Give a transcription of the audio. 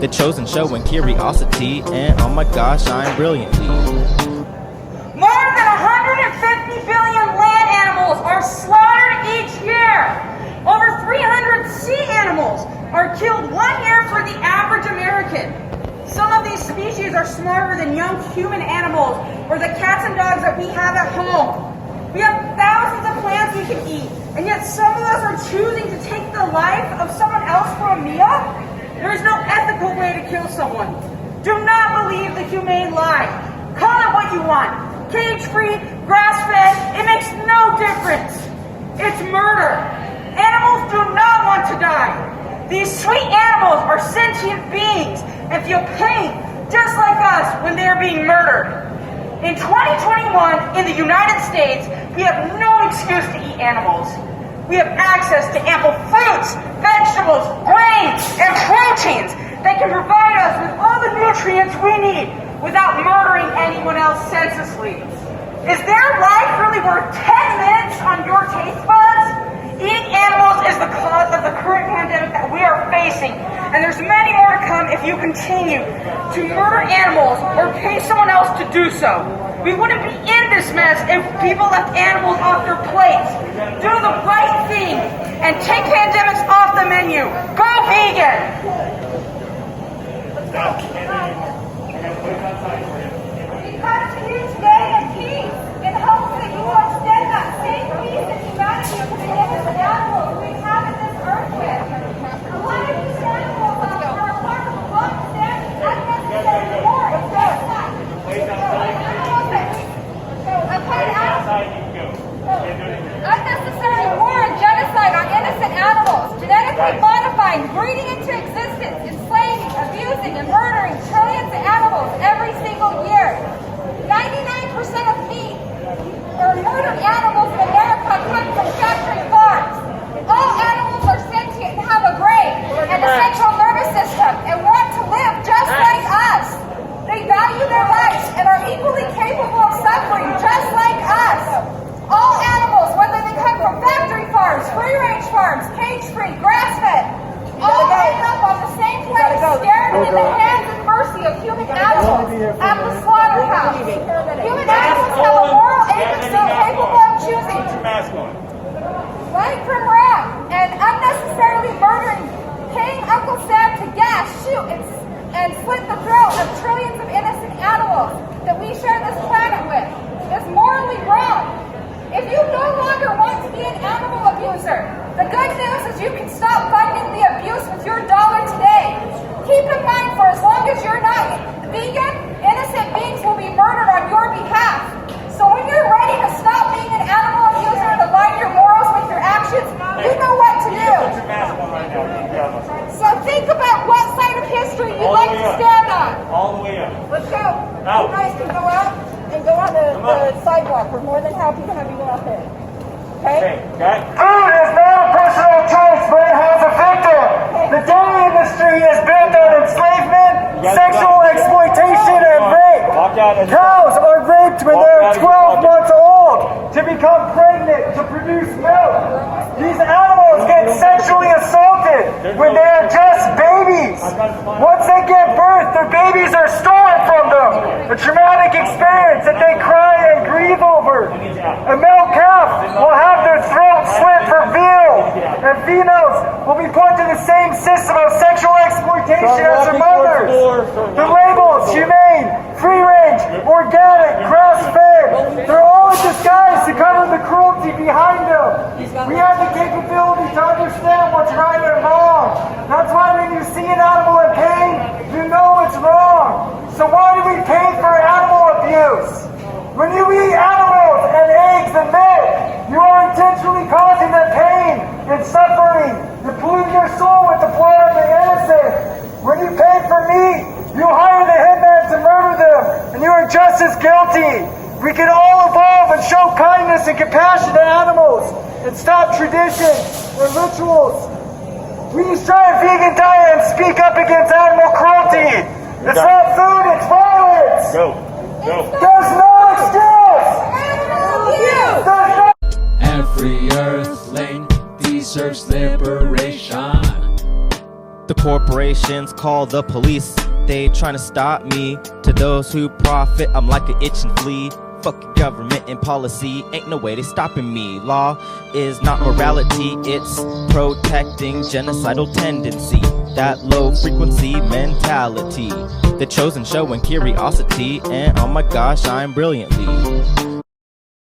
It shows and showing curiosity, and oh my gosh, I'm brilliantly. More than 150 billion land animals are slaughtered each year. Over 300 sea animals are killed 1 year for the average American. Some of these species are smarter than young human animals or the cats and dogs that we have at home. We have thousands of plants we can eat, and yet some of us are choosing to take the life of someone else for a meal? There is no ethical way to kill someone. Do not believe the humane lie. Call it what you want. Cage-free, grass-fed, it makes no difference. It's murder. Animals do not want to die. These sweet animals are sentient beings and feel pain just like us when they are being murdered. In 2021, in the United States, we have no excuse to eat animals. We have access to ample fruits, vegetables, grains, and proteins that can provide us with all the nutrients we need without murdering anyone else senselessly. Is their life really worth 10 minutes on your taste buds? Eating animals is the cause of the current pandemic that we are facing, and there's many more to come if you continue to murder animals or pay someone else to do so. We wouldn't be in this mess if people left animals off their plates. Do the right thing and take pandemics off the menu. Go vegan! We come to you today in peace, in hopes that you will extend that same peace and humanity to the innocent animals we inhabit this earth with. A lot of these animals are a part of a long-standing unnecessary war. Unnecessary war and genocide on innocent animals, genetically modifying, breeding into existence, enslaving, abusing, and murdering trillions of animals every single year. 99% of meat or murdered animals in America come from factory farms. All animals are sentient and have a brain and a central nervous system and want to live just like us. They value their lives and are equally capable of suffering just like us. All animals, whether they come from factory farms, free-range farms, cage-free, grass-fed, all end up on the same place, staring in the hands and mercy of human animals at the slaughterhouse. Human animals have a moral agency capable of choosing right from wrong and unnecessarily murdering, paying Uncle Sam to gas, shoot, and slit the throat of trillions of innocent animals that we share this planet with is morally wrong. If you no longer want to be an animal abuser, the good news is you can stop funding the abuse with your dollar today. Keep in mind, for as long as you're not vegan, innocent beings will be murdered on your behalf. So when you're ready to stop being an animal abuser and align your morals with your actions, you know what to do. So think about what side of history you'd like to stand on. All the way up. Let's go. You guys can go out and go on the sidewalk. We're more than happy to have you go out there. Okay? Food is not a personal choice, but it has a victim. The dairy industry is built on enslavement, sexual exploitation, and rape. Cows are raped when they're 12 months old to become pregnant to produce milk. These animals get sexually assaulted when they are just babies. Once they give birth, their babies are stolen from them. A traumatic experience that they cry and grieve over. A male calf will have their throat slit for veal, and females will be put to the same system of sexual exploitation as their mothers. The labels, humane, free-range, organic, grass-fed, they're all a disguise to cover the cruelty behind them. We have the capability to understand what's right and wrong. That's why when you see an animal in pain, you know it's wrong. So why do we pay for animal abuse? When you eat animals and eggs and milk, you are intentionally causing them pain and suffering. You pollute your soul with the blood of the innocent. When you pay for meat, you hire the hitman to murder them, and you are just as guilty. We can all evolve and show kindness and compassion to animals and stop traditions and rituals. We try a vegan diet and speak up against animal cruelty. It's not food, it's violence. There's no excuse. Every earthling deserves liberation. The corporations call the police. They trying to stop me. To those who profit, I'm like an itching flea. Fuck your government and policy, ain't no way they stopping me. Law is not morality, it's protecting genocidal tendency. That low frequency mentality. The chosen showing curiosity, and oh my gosh, shine brilliantly.